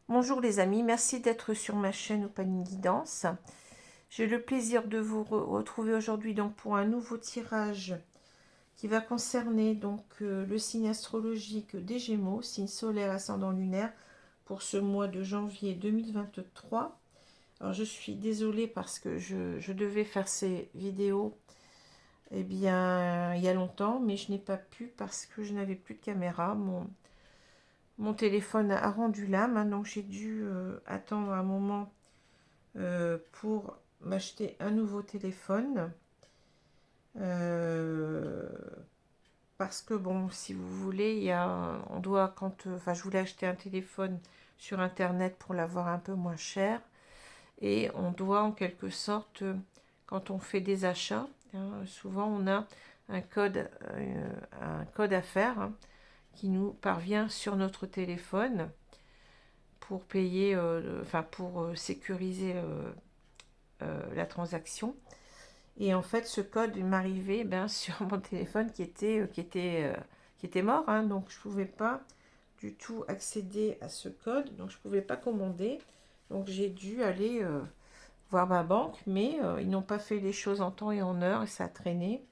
Bonjour les amis, merci d'être sur ma chaîne Opaline Guidance. J'ai le plaisir de vous retrouver aujourd'hui donc pour un nouveau tirage qui va concerner le signe astrologique des Gémeaux, signe solaire ascendant lunaire pour ce mois de janvier 2023. Alors je suis désolée parce que je devais faire ces vidéos il y a longtemps, mais je n'ai pas pu parce que je n'avais plus de caméra. Mon téléphone a rendu l'âme, hein, donc j'ai dû attendre un moment pour m'acheter un nouveau téléphone. Euh, Parce que bon, si vous voulez, on doit enfin, je voulais acheter un téléphone sur internet pour l'avoir un peu moins cher, et on doit en quelque sorte, quand on fait des achats, hein, souvent on a un code à faire, hein, qui nous parvient sur notre téléphone pour payer, enfin pour sécuriser la transaction. Et en fait, ce code m'arrivait sur mon téléphone qui était mort, hein, donc je ne pouvais pas du tout accéder à ce code, donc je ne pouvais pas commander. Donc j'ai dû aller voir ma banque, mais ils n'ont pas fait les choses en temps et en heure, et ça a traîné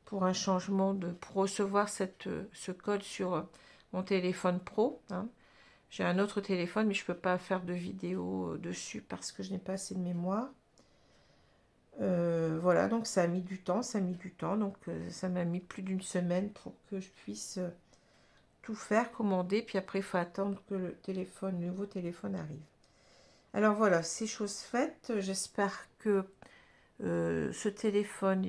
pour un changement pour recevoir ce code sur mon téléphone pro, hein. J'ai un autre téléphone, mais je ne peux pas faire de vidéo dessus parce que je n'ai pas assez de mémoire. Voilà, donc ça a mis du temps, donc ça m'a mis plus d'une semaine pour que je puisse tout faire, commander, puis après il faut attendre que le nouveau téléphone arrive. Alors voilà, c'est chose faite. J'espère que ce téléphone,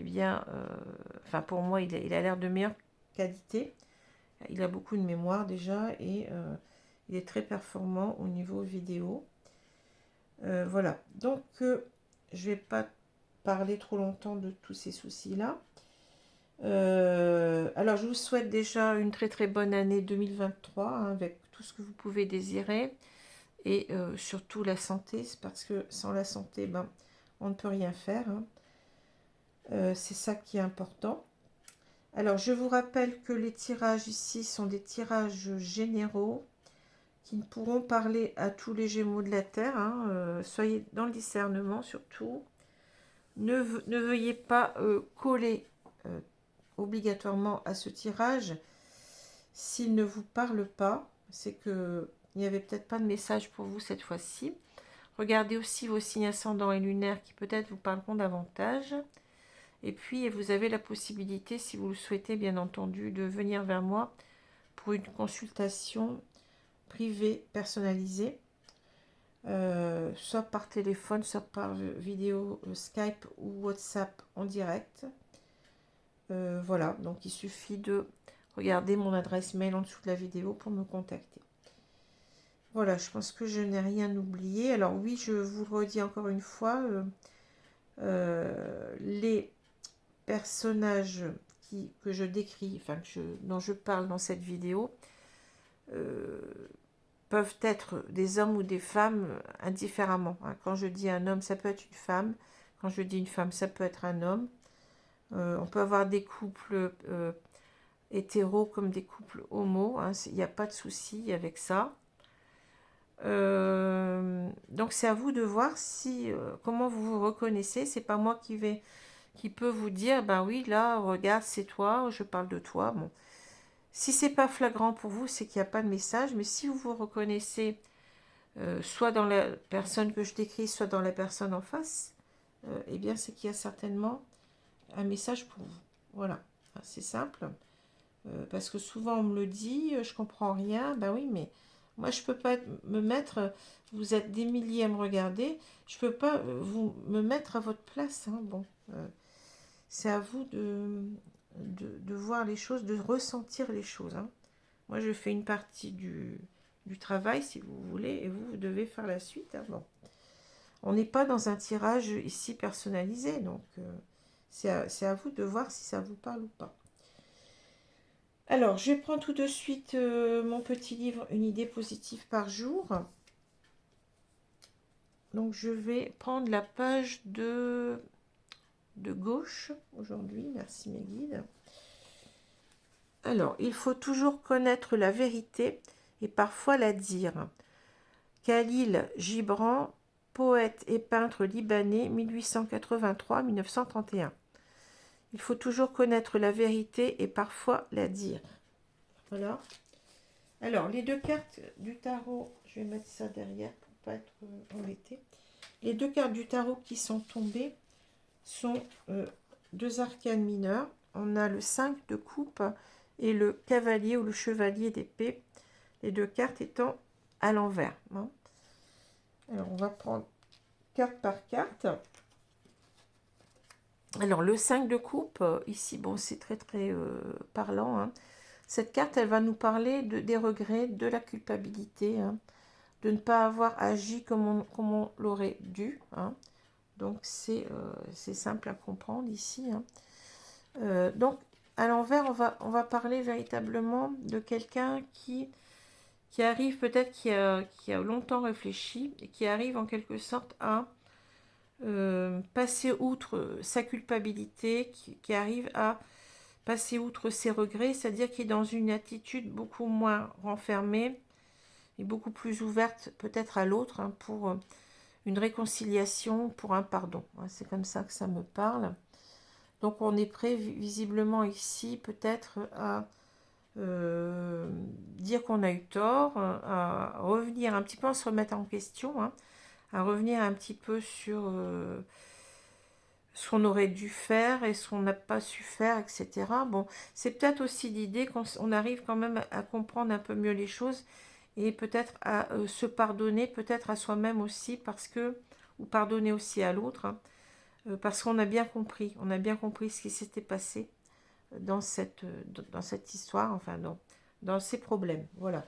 enfin pour moi, il a l'air de meilleure qualité. Il a beaucoup de mémoire déjà, et il est très performant au niveau vidéo. Voilà, donc je vais pas parler trop longtemps de tous ces soucis-là. Alors, je vous souhaite déjà une très très bonne année 2023, hein, avec tout ce que vous pouvez désirer, et surtout la santé, c'est parce que sans la santé, on ne peut rien faire, hein. C'est ça qui est important. Alors, je vous rappelle que les tirages ici sont des tirages généraux qui ne pourront parler à tous les Gémeaux de la Terre, hein. Soyez dans le discernement surtout. Ne veuillez pas coller euh, obligatoirement à ce tirage s'il ne vous parle pas. C'est que il n'y avait peut-être pas de message pour vous cette fois-ci. Regardez aussi vos signes ascendants et lunaires qui peut-être vous parleront davantage. Et puis vous avez la possibilité, si vous le souhaitez bien entendu, de venir vers moi pour une consultation privée personnalisée, soit par téléphone, soit par vidéo Skype ou WhatsApp en direct. Voilà, donc il suffit de regarder mon adresse mail en dessous de la vidéo pour me contacter. Voilà, je pense que je n'ai rien oublié. Alors oui, je vous le redis encore une fois, les personnages que je décris, enfin dont je parle dans cette vidéo, euh, peuvent être des hommes ou des femmes indifféremment, hein. Quand je dis un homme, ça peut être une femme. Quand je dis une femme, ça peut être un homme. On peut avoir des couples hétéros comme des couples homo, hein. Il n'y a pas de souci avec ça. Donc c'est à vous de voir comment vous vous reconnaissez. C'est pas moi qui peut vous dire ben oui, là regarde, c'est toi, je parle de toi. Bon, si c'est pas flagrant pour vous, c'est qu'il n'y a pas de message. Mais si vous vous reconnaissez soit dans la personne que je décris, soit dans la personne en face, eh bien c'est qu'il y a certainement un message pour vous. Voilà, c'est simple. Parce que souvent on me le dit, je comprends rien. Ben oui, mais moi je peux pas me mettre. Vous êtes des milliers à me regarder. Je peux pas me mettre à votre place, hein. Bon, c'est à vous de voir les choses, de ressentir les choses, hein. Moi je fais une partie du travail, si vous voulez, et vous devez faire la suite, hein. Bon, on n'est pas dans un tirage ici personnalisé, donc c'est à vous de voir si ça vous parle ou pas. Alors, je prends tout de suite mon petit livre Une idée positive par jour. Donc, je vais prendre la page de gauche aujourd'hui. Merci mes guides. Alors, il faut toujours connaître la vérité et parfois la dire. Khalil Gibran, poète et peintre libanais, 1883-1931. Il faut toujours connaître la vérité et parfois la dire. Voilà. Alors, les deux cartes du tarot, je vais mettre ça derrière pour ne pas être embêté. Les deux cartes du tarot qui sont tombées sont deux arcanes mineurs. On a le 5 de coupe et le cavalier ou le chevalier d'épée. Les deux cartes étant à l'envers. Hein. Alors, on va prendre carte par carte. Alors, le 5 de coupe, ici, bon, c'est très, très parlant. Hein. Cette carte, elle va nous parler des regrets, de la culpabilité, hein, de ne pas avoir agi comme on l'aurait dû. Hein. Donc, c'est simple à comprendre ici. Hein. Donc, à l'envers, on va parler véritablement de quelqu'un qui arrive peut-être, qui a longtemps réfléchi et qui arrive en quelque sorte à passer outre sa culpabilité, qui arrive à passer outre ses regrets, c'est-à-dire qu'il est dans une attitude beaucoup moins renfermée et beaucoup plus ouverte peut-être à l'autre, hein, pour une réconciliation, pour un pardon. C'est comme ça que ça me parle. Donc on est prêt visiblement ici peut-être à dire qu'on a eu tort, à revenir un petit peu, à se remettre en question, hein, à revenir un petit peu sur ce qu'on aurait dû faire et ce qu'on n'a pas su faire, etc. Bon, c'est peut-être aussi l'idée qu'on arrive quand même à comprendre un peu mieux les choses et peut-être à se pardonner, peut-être à soi-même aussi, parce que, ou pardonner aussi à l'autre, hein, parce qu'on a bien compris ce qui s'était passé dans cette histoire, enfin dans ces problèmes. Voilà.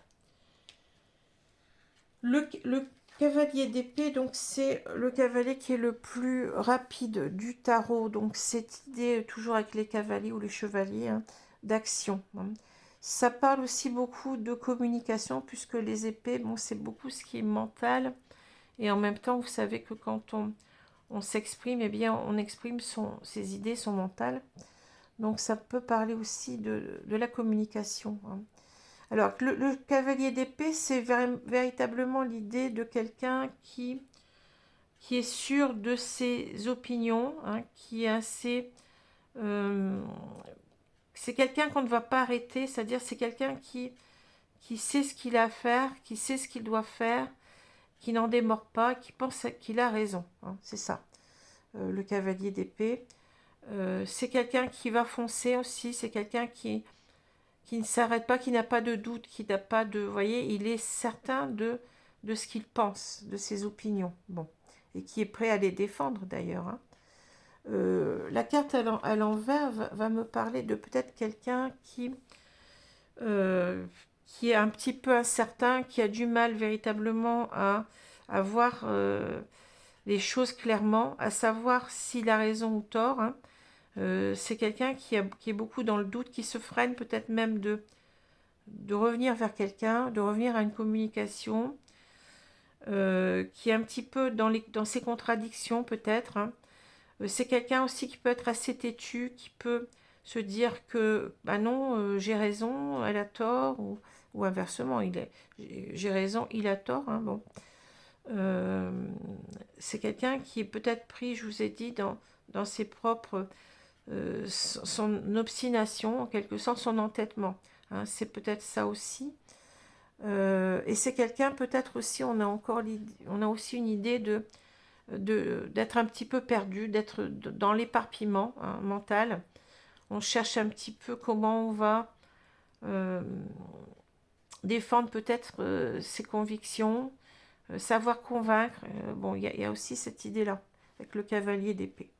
Le cavalier d'épée, donc c'est le cavalier qui est le plus rapide du tarot. Donc cette idée, toujours avec les cavaliers ou les chevaliers, hein, d'action. Hein. Ça parle aussi beaucoup de communication, puisque les épées, bon, c'est beaucoup ce qui est mental. Et en même temps, vous savez que quand on s'exprime, eh bien, on exprime ses idées, son mental. Donc ça peut parler aussi de la communication. Hein. Alors, le cavalier d'épée, c'est véritablement l'idée de quelqu'un qui est sûr de ses opinions, hein, qui est assez... c'est quelqu'un qu'on ne va pas arrêter, c'est-à-dire c'est quelqu'un qui sait ce qu'il a à faire, qui sait ce qu'il doit faire, qui n'en démord pas, qui pense qu'il a raison. Hein, c'est ça, le cavalier d'épée. C'est quelqu'un qui va foncer aussi, c'est quelqu'un qui ne s'arrête pas, qui n'a pas de doute, qui n'a pas de... Vous voyez, il est certain de ce qu'il pense, de ses opinions. Bon. Et qui est prêt à les défendre d'ailleurs. Hein. La carte à l'envers va me parler de peut-être quelqu'un qui est un petit peu incertain, qui a du mal véritablement à voir les choses clairement, à savoir s'il a raison ou tort. Hein. C'est quelqu'un qui est beaucoup dans le doute, qui se freine peut-être même de revenir vers quelqu'un, de revenir à une communication, qui est un petit peu dans ses contradictions peut-être. Hein. C'est quelqu'un aussi qui peut être assez têtu, qui peut se dire que bah non, j'ai raison, elle a tort, ou inversement, j'ai raison, il a tort. Hein, bon. C'est quelqu'un qui est peut-être pris, je vous ai dit, dans ses propres... son obstination, en quelque sorte, son entêtement. Hein, c'est peut-être ça aussi. Et c'est quelqu'un, peut-être aussi, on a aussi une idée d'être un petit peu perdu, d'être dans l'éparpillement, hein, mental. On cherche un petit peu comment on va défendre peut-être ses convictions, savoir convaincre. Bon, il y a aussi cette idée-là, avec le cavalier d'épée.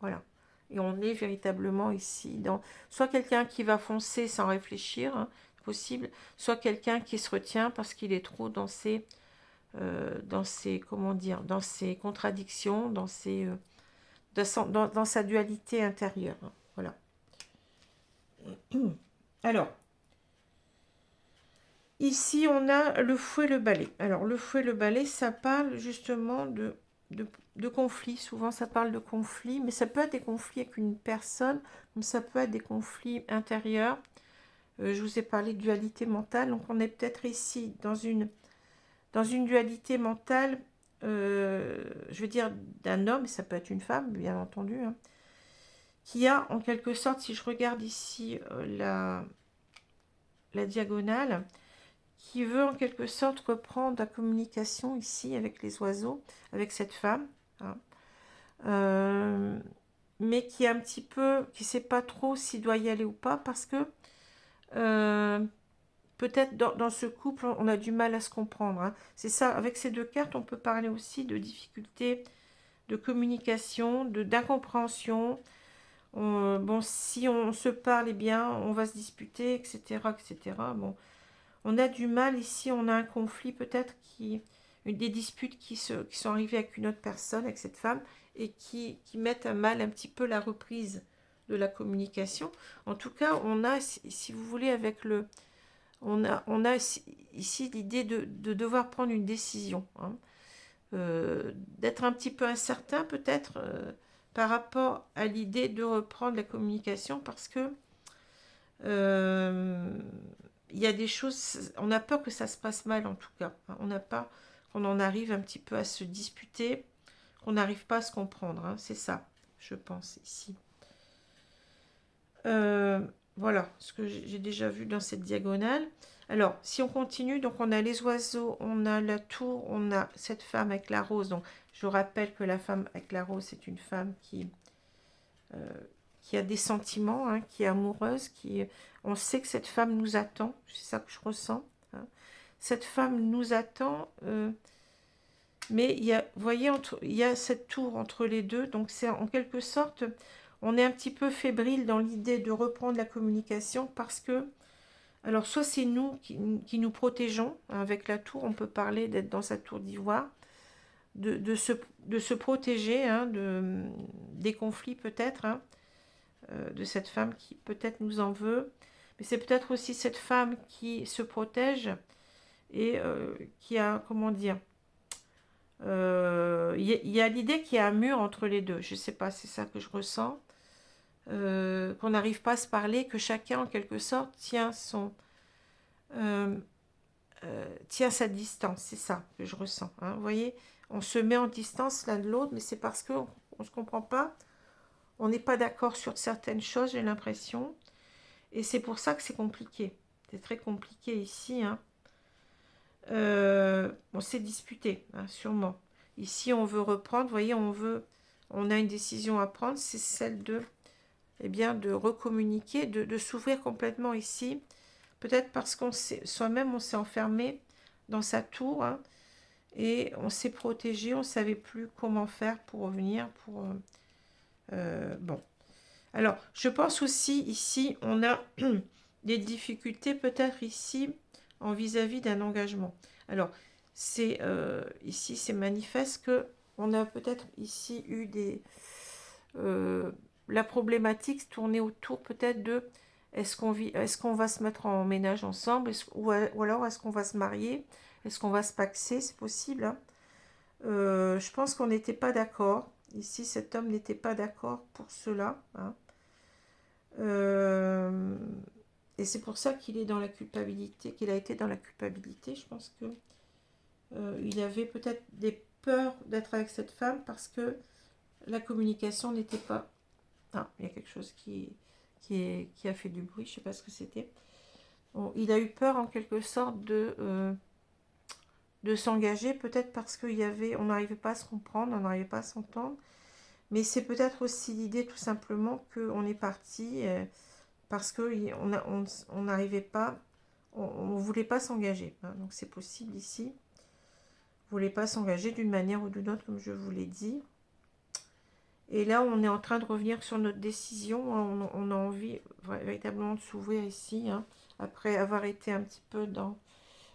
Voilà. Et on est véritablement ici dans soit quelqu'un qui va foncer sans réfléchir, hein, possible, soit quelqu'un qui se retient parce qu'il est trop dans comment dire, dans ses contradictions, dans sa dualité intérieure. Hein, voilà. Alors, ici on a le fou et le balai. Alors, le fou et le balai, ça parle justement de conflits. Souvent, ça parle de conflits, mais ça peut être des conflits avec une personne, comme ça peut être des conflits intérieurs. Je vous ai parlé de dualité mentale, donc on est peut-être ici dans dans une dualité mentale, je veux dire, d'un homme, ça peut être une femme, bien entendu, hein, qui a en quelque sorte, si je regarde ici la diagonale, qui veut en quelque sorte reprendre la communication ici avec les oiseaux, avec cette femme, hein, euh, mais qui est un petit peu, qui ne sait pas trop s'il doit y aller ou pas, parce que peut-être dans ce couple, on a du mal à se comprendre, hein. C'est ça, avec ces deux cartes, on peut parler aussi de difficultés de communication, d'incompréhension. Bon, si on se parle, eh bien, on va se disputer, etc., etc. Bon, on a du mal ici, on a un conflit peut-être des disputes qui sont arrivées avec une autre personne, avec cette femme, et qui mettent à mal un petit peu la reprise de la communication. En tout cas, on a, si vous voulez, on a ici l'idée de devoir prendre une décision, hein, d'être un petit peu incertain peut-être par rapport à l'idée de reprendre la communication parce que il y a des choses, on a peur que ça se passe mal en tout cas, hein. On n'a pas qu'on en arrive un petit peu à se disputer, qu'on n'arrive pas à se comprendre, hein. C'est ça, je pense ici. Voilà ce que j'ai déjà vu dans cette diagonale. Alors, si on continue, donc on a les oiseaux, on a la tour, on a cette femme avec la rose. Donc, je rappelle que la femme avec la rose, c'est une femme qui a des sentiments, hein, qui est amoureuse, on sait que cette femme nous attend, c'est ça que je ressens, hein. Cette femme nous attend, mais il y a, vous voyez, il y a cette tour entre les deux, donc c'est en quelque sorte, on est un petit peu fébrile dans l'idée de reprendre la communication parce que, alors soit c'est nous qui nous protégeons, hein, avec la tour, on peut parler d'être dans sa tour d'ivoire, de se protéger, hein, des conflits peut-être, hein, de cette femme qui peut-être nous en veut, mais c'est peut-être aussi cette femme qui se protège et qui a, comment dire, y a l'idée qu'il y a un mur entre les deux, je sais pas, c'est ça que je ressens, qu'on n'arrive pas à se parler, que chacun en quelque sorte euh, tient sa distance, c'est ça que je ressens, hein. Vous voyez, on se met en distance l'un de l'autre, mais c'est parce qu'on ne se comprend pas, on n'est pas d'accord sur certaines choses, j'ai l'impression, et c'est pour ça que c'est compliqué, c'est très compliqué ici, hein. On s'est disputé, hein, sûrement. Ici, on veut reprendre, vous voyez, on a une décision à prendre, c'est celle eh bien, de recommuniquer, de s'ouvrir complètement ici. Peut-être parce qu'on soi-même, on s'est enfermé dans sa tour, hein, et on s'est protégé, on ne savait plus comment faire pour revenir. Bon. Alors, je pense aussi, ici, on a des difficultés peut-être ici en vis-à-vis d'un engagement. Alors, ici, c'est manifeste que on a peut-être ici eu la problématique tournée autour peut-être de est-ce qu'on va se mettre en ménage ensemble, ou alors est-ce qu'on va se marier, est-ce qu'on va se paxer, c'est possible, hein. Je pense qu'on n'était pas d'accord. Ici, cet homme n'était pas d'accord pour cela, hein. Euh, et c'est pour ça qu'il est dans la culpabilité, qu'il a été dans la culpabilité. Je pense que il avait peut-être des peurs d'être avec cette femme parce que la communication n'était pas... Ah, il y a quelque chose qui a fait du bruit, je ne sais pas ce que c'était. Bon, il a eu peur en quelque sorte de s'engager, peut-être parce on n'arrivait pas à se comprendre, on n'arrivait pas à s'entendre. Mais c'est peut-être aussi l'idée tout simplement qu'on est parti parce qu'on n'arrivait pas, on ne voulait pas s'engager, hein. Donc c'est possible ici. On ne voulait pas s'engager d'une manière ou d'une autre, comme je vous l'ai dit. Et là, on est en train de revenir sur notre décision. On a envie véritablement de s'ouvrir ici, hein, après avoir été un petit peu dans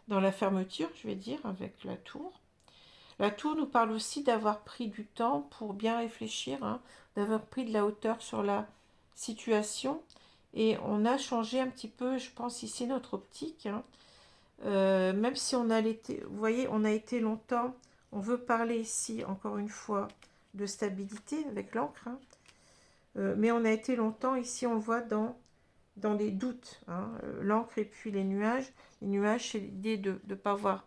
la fermeture, je vais dire, avec la tour. La tour nous parle aussi d'avoir pris du temps pour bien réfléchir, hein, d'avoir pris de la hauteur sur la situation. Et on a changé un petit peu, je pense, ici notre optique, hein. Même si vous voyez, on a été longtemps, on veut parler ici, encore une fois, de stabilité avec l'encre, hein. Mais on a été longtemps, ici on voit dans les doutes, hein, l'encre et puis les nuages. Les nuages, c'est l'idée de ne pas voir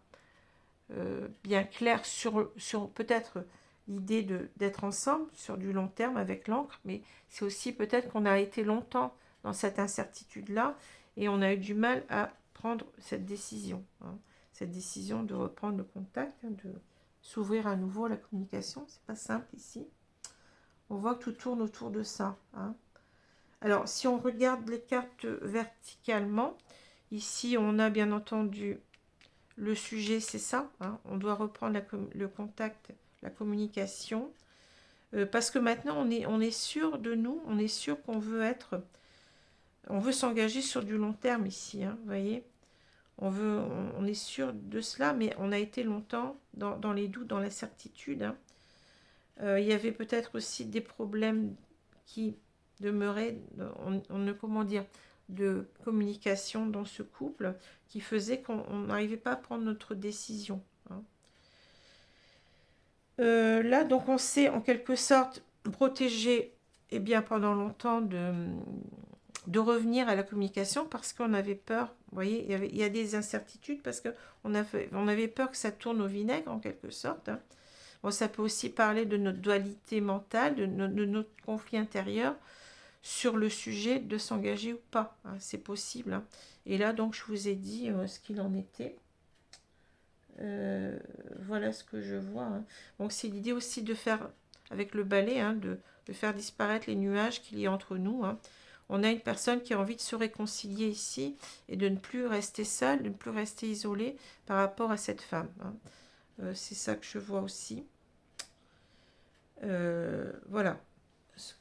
bien clair sur peut-être l'idée d'être ensemble sur du long terme avec l'encre, mais c'est aussi peut-être qu'on a été longtemps dans cette incertitude-là et on a eu du mal à prendre cette décision, hein, cette décision de reprendre le contact, hein, de s'ouvrir à nouveau à la communication. C'est pas simple ici. On voit que tout tourne autour de ça, hein. Alors, si on regarde les cartes verticalement, ici, on a bien entendu le sujet, c'est ça, hein, on doit reprendre le contact, la communication, parce que maintenant, on est sûr de nous, on est sûr qu'on veut être, on veut s'engager sur du long terme ici, hein, vous voyez, on est sûr de cela, mais on a été longtemps dans les doutes, dans l'incertitude, hein. Il y avait peut-être aussi des problèmes qui demeuraient, comment dire, de communication dans ce couple qui faisait qu'on n'arrivait pas à prendre notre décision, hein. Là, donc, on s'est en quelque sorte protégé pendant longtemps de revenir à la communication parce qu'on avait peur. Vous voyez, il y a des incertitudes parce qu'on avait peur que ça tourne au vinaigre en quelque sorte, hein. Bon, ça peut aussi parler de notre dualité mentale, de notre conflit intérieur sur le sujet de s'engager ou pas, hein, c'est possible, hein. Et là, donc, je vous ai dit ce qu'il en était. Voilà ce que je vois, hein. Donc, c'est l'idée aussi de faire, avec le balai, hein, de faire disparaître les nuages qu'il y a entre nous, hein. On a une personne qui a envie de se réconcilier ici et de ne plus rester seule, de ne plus rester isolée par rapport à cette femme, hein. C'est ça que je vois aussi. Voilà ce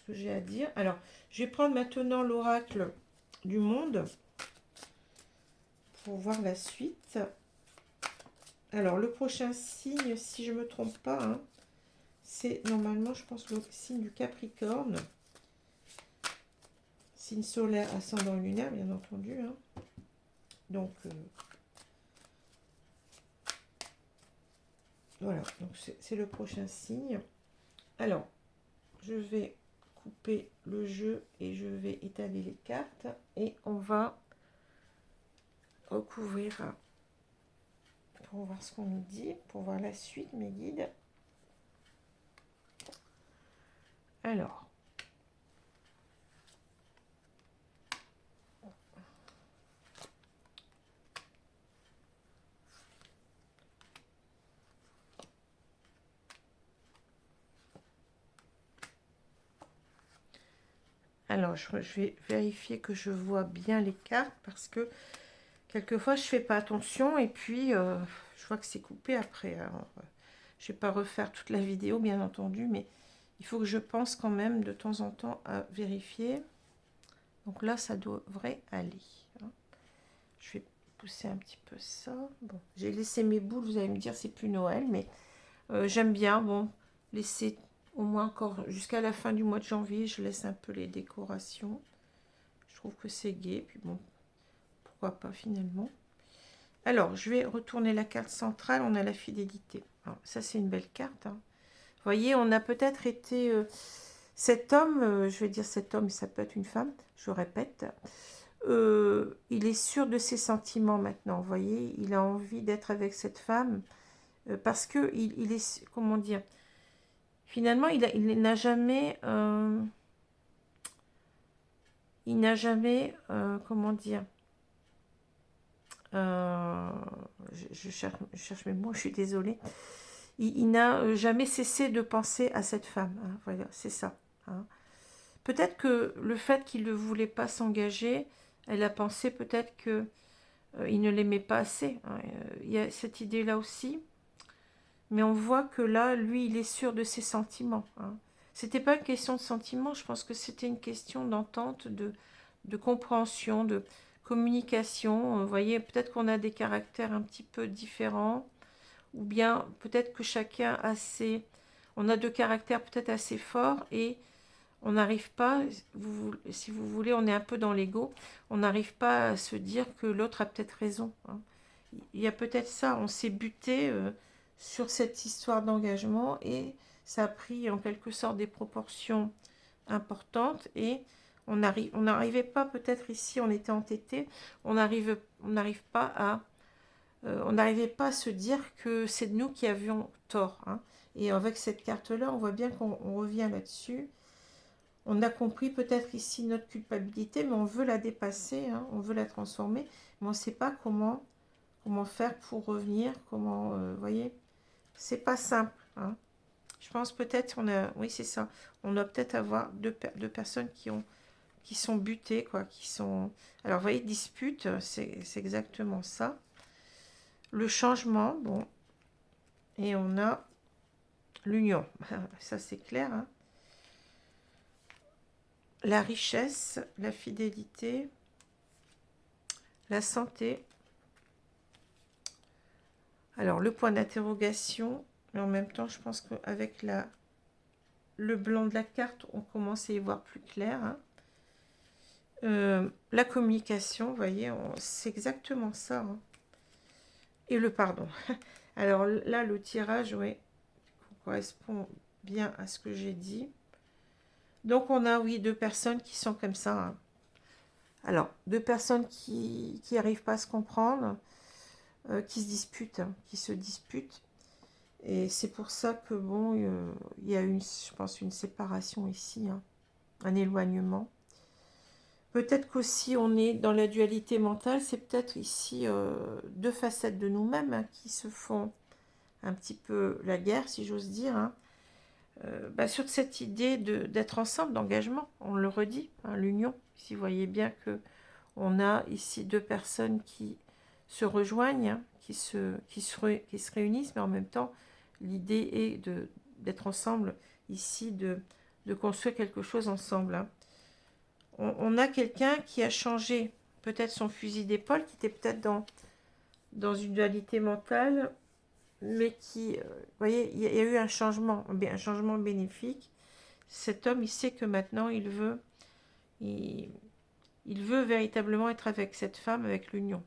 que j'ai à dire. Alors, je vais prendre maintenant l'oracle du monde pour voir la suite. Alors, le prochain signe, si je ne me trompe pas, hein, c'est normalement, je pense, le signe du Capricorne. Signe solaire, ascendant lunaire, bien entendu, hein. Donc, voilà, donc c'est le prochain signe. Alors, je vais couper le jeu et je vais étaler les cartes et on va recouvrir pour voir ce qu'on nous dit, pour voir la suite, mes guides. Alors, je vais vérifier que je vois bien les cartes parce que quelquefois je fais pas attention et puis je vois que c'est coupé après. Alors, je vais pas refaire toute la vidéo bien entendu, mais il faut que je pense quand même de temps en temps à vérifier. Donc là, ça devrait aller, hein. Je vais pousser un petit peu ça. Bon, j'ai laissé mes boules, vous allez me dire c'est plus Noël, mais j'aime bien, bon, laisser au moins encore jusqu'à la fin du mois de janvier, je laisse un peu les décorations. Je trouve que c'est gai, puis bon, pourquoi pas finalement. Alors, je vais retourner la carte centrale, on a la fidélité. Alors, ça, c'est une belle carte, hein. Vous voyez, on a peut-être été... cet homme, je vais dire cet homme, ça peut être une femme, je répète, il est sûr de ses sentiments maintenant, vous voyez, il a envie d'être avec cette femme, parce que il est, comment dire, finalement, il n'a jamais, comment dire, je cherche mes mots, je suis désolée. Il n'a jamais cessé de penser à cette femme, hein, voilà, c'est ça, hein. Peut-être que le fait qu'il ne voulait pas s'engager, elle a pensé peut-être que il ne l'aimait pas assez, hein. Il y a cette idée-là aussi. Mais on voit que là, lui, il est sûr de ses sentiments, hein. C'était pas une question de sentiments, je pense que c'était une question d'entente, de compréhension, de communication. Vous voyez, peut-être qu'on a des caractères un petit peu différents, ou bien peut-être que chacun a ses... On a deux caractères peut-être assez forts et on n'arrive pas, si vous voulez, on est un peu dans l'ego, on n'arrive pas à se dire que l'autre a peut-être raison, hein. Il y a peut-être ça, on s'est buté sur cette histoire d'engagement et ça a pris en quelque sorte des proportions importantes et on n'arrivait pas peut-être ici, on était entêté, on n'arrive pas à on n'arrivait pas à se dire que c'est nous qui avions tort. Hein. Et avec cette carte-là, on voit bien qu'on revient là-dessus. On a compris peut-être ici notre culpabilité, mais on veut la dépasser, hein, on veut la transformer, mais on ne sait pas comment faire pour revenir, comment, vous voyez, c'est pas simple. Hein. Je pense peut-être, oui c'est ça, on doit peut-être avoir deux personnes qui sont butées, quoi, qui sont... Alors vous voyez, dispute, c'est exactement ça. Le changement, bon, et on a l'union, ça c'est clair, hein. La richesse, la fidélité, la santé. Alors, le point d'interrogation, mais en même temps, je pense qu'avec le blanc de la carte, on commence à y voir plus clair. Hein. La communication, vous voyez, c'est exactement ça. Hein. Et le pardon. Alors là, le tirage, oui, correspond bien à ce que j'ai dit. Donc, on a, oui, deux personnes qui sont comme ça. Hein. Alors, deux personnes qui n'arrivent pas à se comprendre, qui se disputent, hein, qui se disputent. Et c'est pour ça que, bon, il y a je pense, une séparation ici, hein, un éloignement. Peut-être qu'aussi on est dans la dualité mentale, c'est peut-être ici deux facettes de nous-mêmes hein, qui se font un petit peu la guerre, si j'ose dire, hein. Sur cette idée d'être ensemble, d'engagement, on le redit, hein, l'union. Si vous voyez bien que on a ici deux personnes qui se rejoignent, hein, qui se réunissent, mais en même temps, l'idée est d'être ensemble ici, de construire quelque chose ensemble. Hein. On a quelqu'un qui a changé peut-être son fusil d'épaule, qui était peut-être dans une dualité mentale, mais qui, vous voyez, il y a eu un changement bénéfique. Cet homme, il sait que maintenant, il veut véritablement être avec cette femme, avec l'union.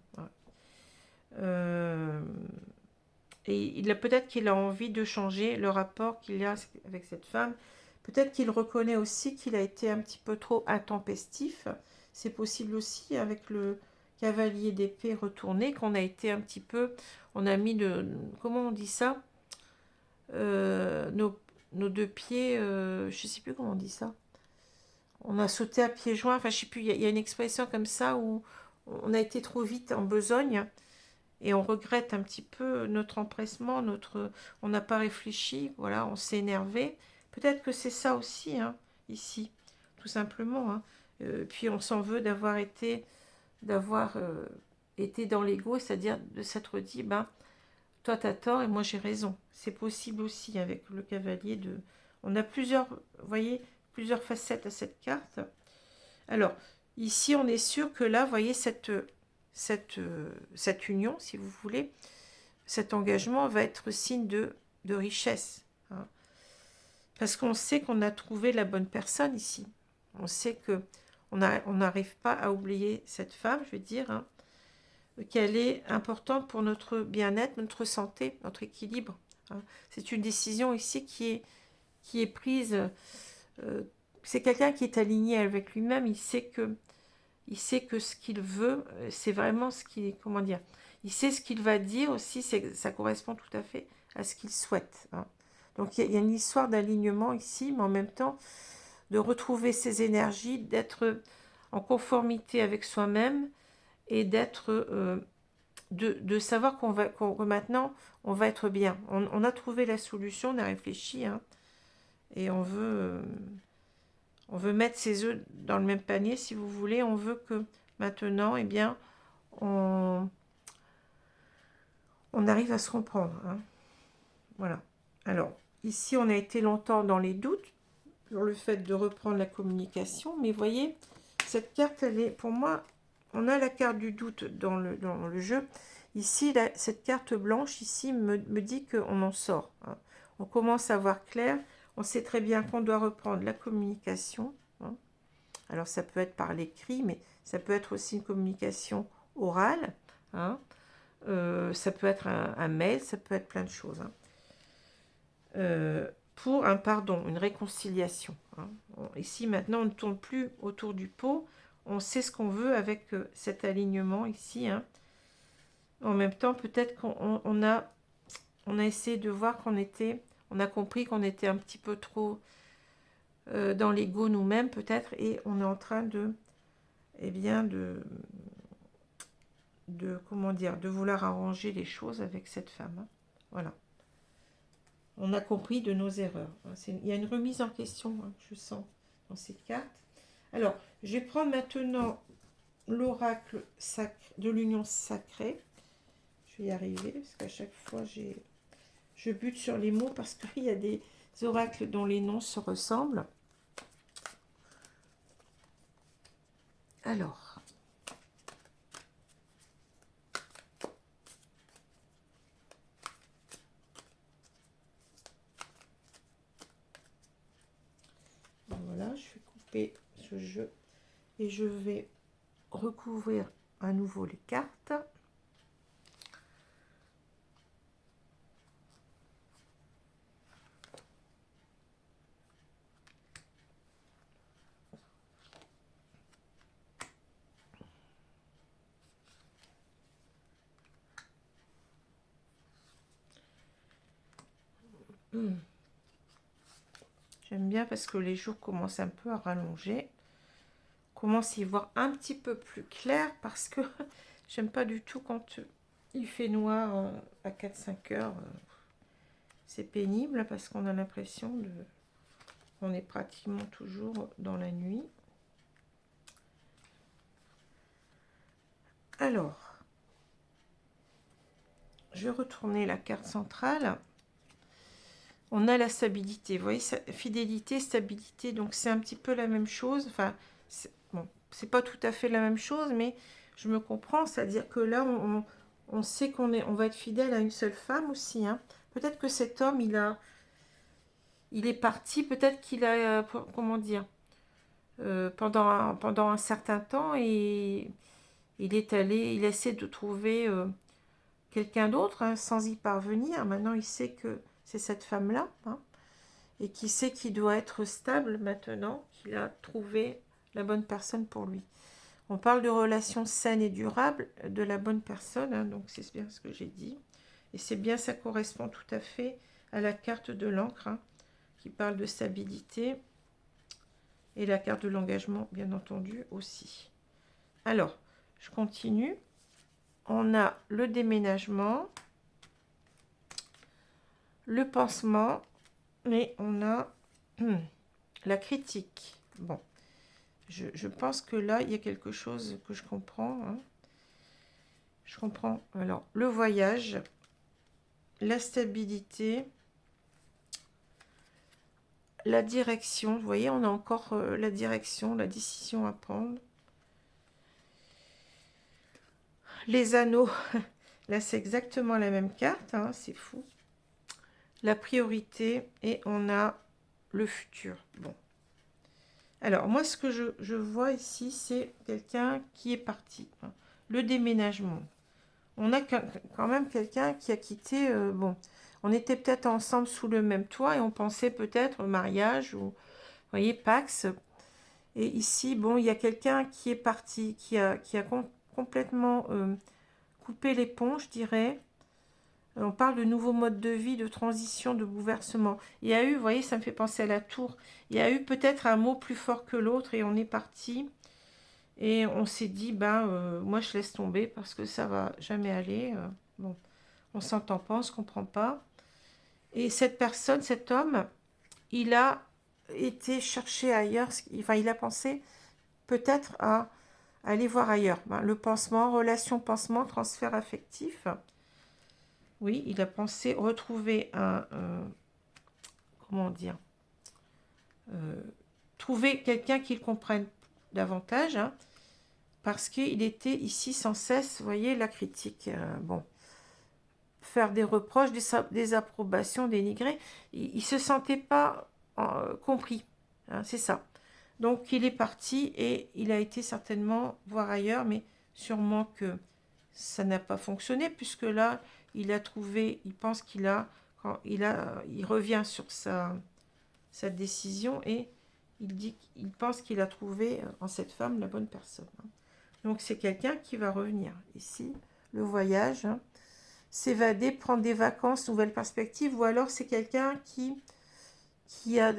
Et peut-être qu'il a envie de changer le rapport qu'il a avec cette femme. Peut-être qu'il reconnaît aussi qu'il a été un petit peu trop intempestif. C'est possible aussi avec le cavalier d'épée retourné qu'on a été un petit peu... On a mis comment on dit ça nos deux pieds... je ne sais plus comment on dit ça. On a sauté à pieds joints. Enfin, je ne sais plus, il y a une expression comme ça où on a été trop vite en besogne. Et on regrette un petit peu notre empressement, on n'a pas réfléchi, voilà, on s'est énervé. Peut-être que c'est ça aussi, hein, ici, tout simplement. Hein. Puis on s'en veut d'avoir été dans l'ego, c'est-à-dire de s'être dit, ben, toi t'as tort et moi j'ai raison. C'est possible aussi avec le cavalier de... On a plusieurs, vous voyez, plusieurs facettes à cette carte. Alors, ici on est sûr que là, vous voyez, cette union, si vous voulez, cet engagement va être signe de richesse. Hein. Parce qu'on sait qu'on a trouvé la bonne personne ici. On sait que on n'arrive pas à oublier cette femme, je veux dire, hein, qu'elle est importante pour notre bien-être, notre santé, notre équilibre. Hein. C'est une décision ici qui est prise. C'est quelqu'un qui est aligné avec lui-même. Il sait que ce qu'il veut, c'est vraiment ce qu'il... Comment dire? Il sait ce qu'il va dire aussi, ça correspond tout à fait à ce qu'il souhaite. Hein. Donc il y a une histoire d'alignement ici, mais en même temps, de retrouver ses énergies, d'être en conformité avec soi-même et de savoir que maintenant, on va être bien. On a trouvé la solution, on a réfléchi, hein, et on veut mettre ses œufs dans le même panier, si vous voulez. On veut que maintenant, eh bien, on arrive à se comprendre. Hein. Voilà. Alors, ici, on a été longtemps dans les doutes sur le fait de reprendre la communication. Mais voyez, cette carte, elle est, pour moi, on a la carte du doute dans le jeu. Ici, cette carte blanche, ici, me dit qu'on en sort. Hein. On commence à voir clair. On sait très bien qu'on doit reprendre la communication. Hein. Alors, ça peut être par l'écrit, mais ça peut être aussi une communication orale. Hein. Ça peut être un mail, ça peut être plein de choses. Hein. Pour un pardon, une réconciliation. Hein. Ici, maintenant, on ne tourne plus autour du pot. On sait ce qu'on veut avec cet alignement ici. Hein. En même temps, peut-être on a essayé de voir on a compris qu'on était un petit peu trop dans l'ego nous-mêmes, peut-être, et on est en train de, eh bien, comment dire, de vouloir arranger les choses avec cette femme. Hein. Voilà. On a compris de nos erreurs. Hein. Il y a une remise en question, hein, je sens, dans cette carte. Alors, je vais prendre maintenant l'oracle de l'union sacrée. Je vais y arriver, parce qu'à chaque fois, je bute sur les mots, parce qu'il y a des oracles dont les noms se ressemblent. Alors, voilà, je vais couper ce jeu et je vais recouvrir à nouveau les cartes. J'aime bien parce que les jours commencent un peu à rallonger. On commence à y voir un petit peu plus clair parce que j'aime pas du tout quand il fait noir à 4-5 heures. C'est pénible parce qu'on a l'impression qu'on est pratiquement toujours dans la nuit. Alors, je vais retourner la carte centrale. On a la stabilité, vous voyez, fidélité, stabilité, donc c'est un petit peu la même chose. Enfin, bon, c'est pas tout à fait la même chose, mais je me comprends, c'est-à-dire que là, on sait on va être fidèle à une seule femme aussi. Hein. Peut-être que cet homme, il est parti, peut-être qu'il a, comment dire, pendant un certain temps, et il est allé, il essaie de trouver quelqu'un d'autre, hein, sans y parvenir. Maintenant, il sait que c'est cette femme-là, hein, et qui sait qu'il doit être stable maintenant, qu'il a trouvé la bonne personne pour lui. On parle de relations saines et durables de la bonne personne, hein, donc c'est bien ce que j'ai dit. Et c'est bien, ça correspond tout à fait à la carte de l'encre, hein, qui parle de stabilité, et la carte de l'engagement, bien entendu, aussi. Alors, je continue. On a le déménagement, le pansement, mais on a la critique. Bon, je pense que là, il y a quelque chose que je comprends. Hein. Je comprends. Alors, le voyage, la stabilité, la direction. Vous voyez, on a encore la direction, la décision à prendre. Les anneaux, là, c'est exactement la même carte. Hein, c'est fou. La priorité, et on a le futur. Bon. Alors, moi, ce que je vois ici, c'est quelqu'un qui est parti. Hein. Le déménagement. On a quand même quelqu'un qui a quitté. Bon, on était peut-être ensemble sous le même toit et on pensait peut-être au mariage ou, vous voyez, Pax. Et ici, bon, il y a quelqu'un qui est parti, qui a complètement coupé les ponts, je dirais. On parle de nouveaux modes de vie, de transition, de bouleversement. Il y a eu, vous voyez, ça me fait penser à la tour. Il y a eu peut-être un mot plus fort que l'autre et on est parti. Et on s'est dit, ben, moi je laisse tomber parce que ça va jamais aller. Bon, on s'entend pas, on se comprend pas. Et cette personne, cet homme, il a été chercher ailleurs. Enfin, il a pensé peut-être à aller voir ailleurs. Ben, le pansement, relation pansement, transfert affectif. Oui, il a pensé retrouver comment dire, euh, trouver quelqu'un qui le comprenne davantage, hein, parce qu'il était ici sans cesse, vous voyez, la critique. Bon, faire des reproches, des approbations, dénigrer. Il ne se sentait pas compris, hein, c'est ça. Donc il est parti et il a été certainement voir ailleurs, mais sûrement que ça n'a pas fonctionné, puisque là, il a trouvé, il pense qu'il a, il revient sur sa décision et il dit qu'il pense qu'il a trouvé en cette femme la bonne personne. Donc c'est quelqu'un qui va revenir ici. le voyage, hein. S'évader, prendre des vacances, nouvelles perspectives, ou alors c'est quelqu'un qui a,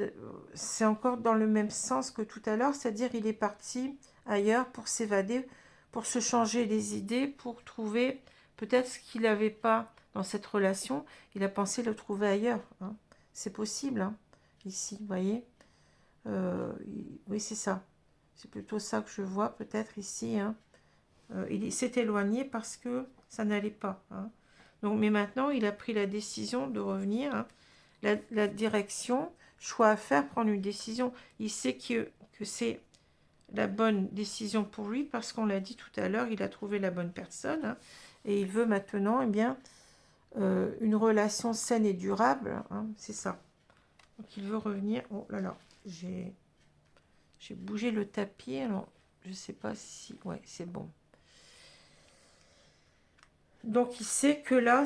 c'est encore dans le même sens que tout à l'heure, c'est-à-dire il est parti ailleurs pour s'évader, pour se changer les idées, pour trouver peut-être ce qu'il n'avait pas dans cette relation, il a pensé le trouver ailleurs, hein. C'est possible, hein, ici, vous voyez. Oui, c'est ça. C'est plutôt ça que je vois peut-être ici, hein. Il s'est éloigné parce que ça n'allait pas, hein. Donc, mais maintenant, il a pris la décision de revenir, hein. La direction, choix à faire, prendre une décision. Il sait que c'est la bonne décision pour lui parce qu'on l'a dit tout à l'heure, il a trouvé la bonne personne, hein, et il veut maintenant, eh bien, une relation saine et durable, hein, c'est ça. Donc il veut revenir. Oh là là, j'ai bougé le tapis, alors je sais pas si... Ouais, c'est bon. Donc il sait que là,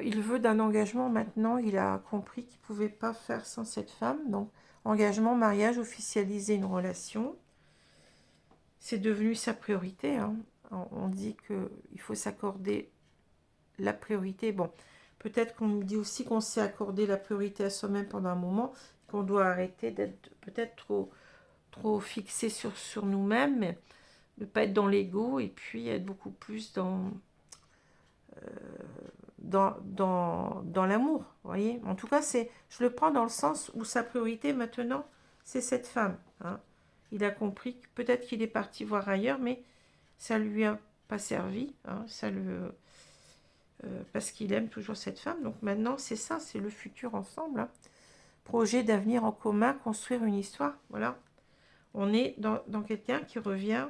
il veut d'un engagement maintenant. Il a compris qu'il ne pouvait pas faire sans cette femme. Donc engagement, mariage, officialiser une relation. C'est devenu sa priorité, hein. On dit qu'il faut s'accorder la priorité. Bon, peut-être qu'on nous dit aussi qu'on s'est accordé la priorité à soi-même pendant un moment, qu'on doit arrêter d'être peut-être trop fixé sur nous-mêmes, mais ne pas être dans l'ego et puis être beaucoup plus dans l'amour, vous voyez. En tout cas, je le prends dans le sens où sa priorité maintenant, c'est cette femme, hein. Il a compris que peut-être qu'il est parti voir ailleurs, mais ça lui a pas servi, hein, parce qu'il aime toujours cette femme. Donc maintenant, c'est ça, c'est le futur ensemble, hein. Projet d'avenir en commun, construire une histoire, voilà. On est dans quelqu'un qui revient,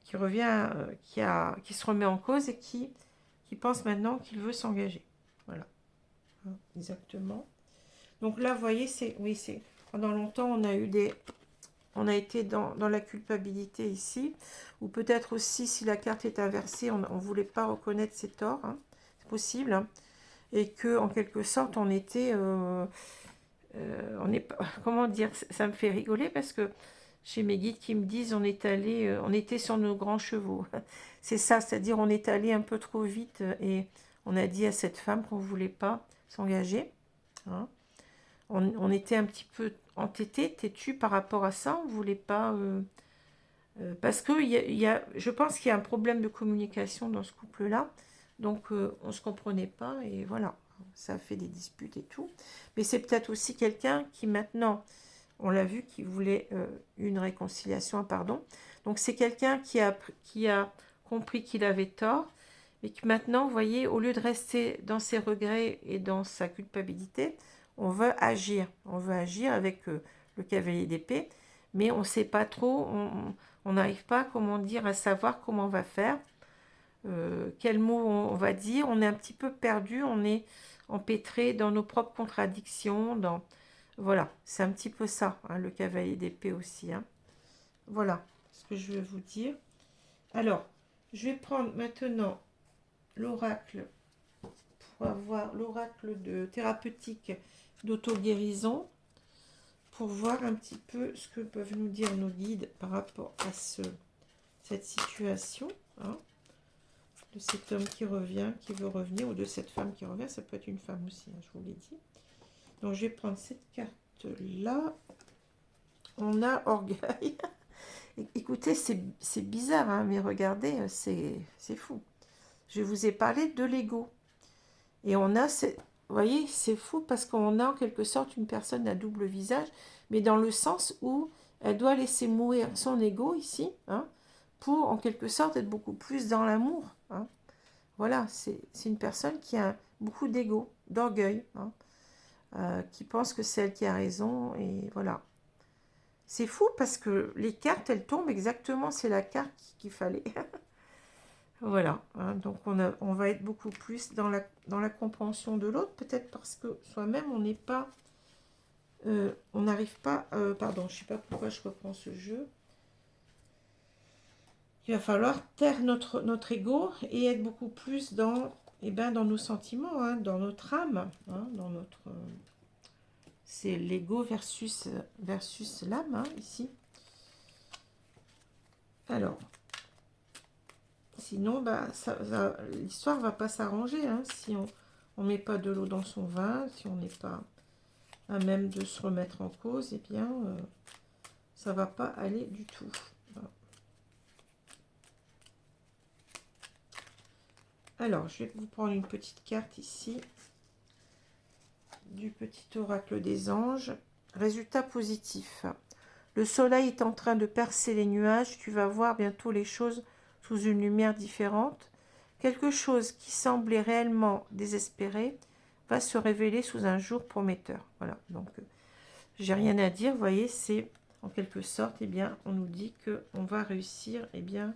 qui se remet en cause et qui pense maintenant qu'il veut s'engager. Voilà, hein, exactement. Donc là, vous voyez, pendant longtemps, on a été dans la culpabilité ici, ou peut-être aussi, si la carte est inversée, on ne voulait pas reconnaître ses torts, hein, c'est possible, hein, et que en quelque sorte, on était... on est pas, comment dire, ça me fait rigoler parce que j'ai mes guides qui me disent on était sur nos grands chevaux. C'est ça, c'est-à-dire on est allé un peu trop vite et on a dit à cette femme qu'on ne voulait pas s'engager, hein. On était un petit peu entêté, têtu par rapport à ça, on ne voulait pas... parce que je pense qu'il y a un problème de communication dans ce couple-là, donc on ne se comprenait pas et voilà, ça a fait des disputes et tout. Mais c'est peut-être aussi quelqu'un qui maintenant, on l'a vu, qui voulait une réconciliation, un pardon. Donc c'est quelqu'un qui a compris qu'il avait tort, et que maintenant, vous voyez, au lieu de rester dans ses regrets et dans sa culpabilité, on veut agir. On veut agir avec le cavalier d'épée, mais on ne sait pas trop, on n'arrive pas, comment dire, à savoir comment on va faire, quels mots on va dire. On est un petit peu perdu, on est empêtré dans nos propres contradictions, voilà, c'est un petit peu ça, hein, le cavalier d'épée aussi, hein. Voilà ce que je vais vous dire. Alors, je vais prendre maintenant l'oracle pour avoir l'oracle de thérapeutique d'auto-guérison pour voir un petit peu ce que peuvent nous dire nos guides par rapport à cette situation, hein, de cet homme qui revient, qui veut revenir, ou de cette femme qui revient. Ça peut être une femme aussi, hein, je vous l'ai dit. Donc, je vais prendre cette carte-là. On a orgueil. Écoutez, c'est bizarre, hein, mais regardez, c'est fou. Je vous ai parlé de l'ego. Et on a, vous voyez, c'est fou parce qu'on a en quelque sorte une personne à double visage, mais dans le sens où elle doit laisser mourir son ego ici, hein, pour en quelque sorte être beaucoup plus dans l'amour, hein. Voilà, c'est une personne qui a beaucoup d'ego, d'orgueil, hein, qui pense que c'est elle qui a raison, et voilà. C'est fou parce que les cartes, elles tombent exactement, c'est la carte qu'il fallait. Voilà, hein, donc on va être beaucoup plus dans la compréhension de l'autre, peut-être parce que soi-même, on n'est pas... on n'arrive pas... pardon, je ne sais pas pourquoi je reprends ce jeu. Il va falloir taire notre ego et être beaucoup plus dans nos sentiments, hein, dans notre âme, hein, dans notre... c'est l'ego versus l'âme, hein, ici. Alors, sinon, bah, l'histoire va pas s'arranger, hein, si on met pas de l'eau dans son vin, si on n'est pas à même de se remettre en cause, eh bien, ça va pas aller du tout. Voilà. Alors, je vais vous prendre une petite carte ici, du petit oracle des anges. Résultat positif. Le soleil est en train de percer les nuages, tu vas voir bientôt les choses sous une lumière différente. Quelque chose qui semblait réellement désespéré va se révéler sous un jour prometteur. Voilà, donc j'ai rien à dire, vous voyez, c'est en quelque sorte, eh bien, on nous dit qu'on va réussir, eh bien,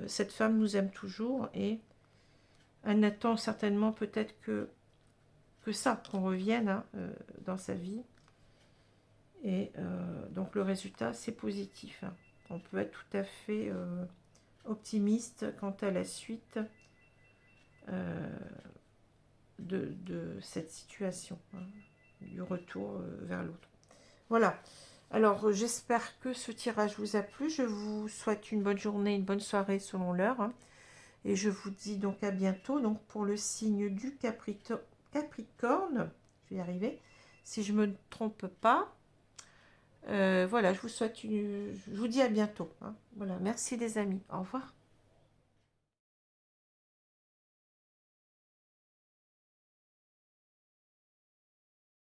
cette femme nous aime toujours et elle n'attend certainement peut-être que ça, qu'on revienne hein, dans sa vie. Et donc le résultat, c'est positif. Hein. On peut être tout à fait optimiste quant à la suite de cette situation, hein, du retour vers l'autre. Voilà. Alors, j'espère que ce tirage vous a plu. Je vous souhaite une bonne journée, une bonne soirée selon l'heure. Hein. Et je vous dis donc à bientôt. Donc, pour le signe du Capricorne, je vais y arriver, si je ne me trompe pas. Voilà, je vous dis à bientôt. Hein. Voilà, merci les amis. Au revoir.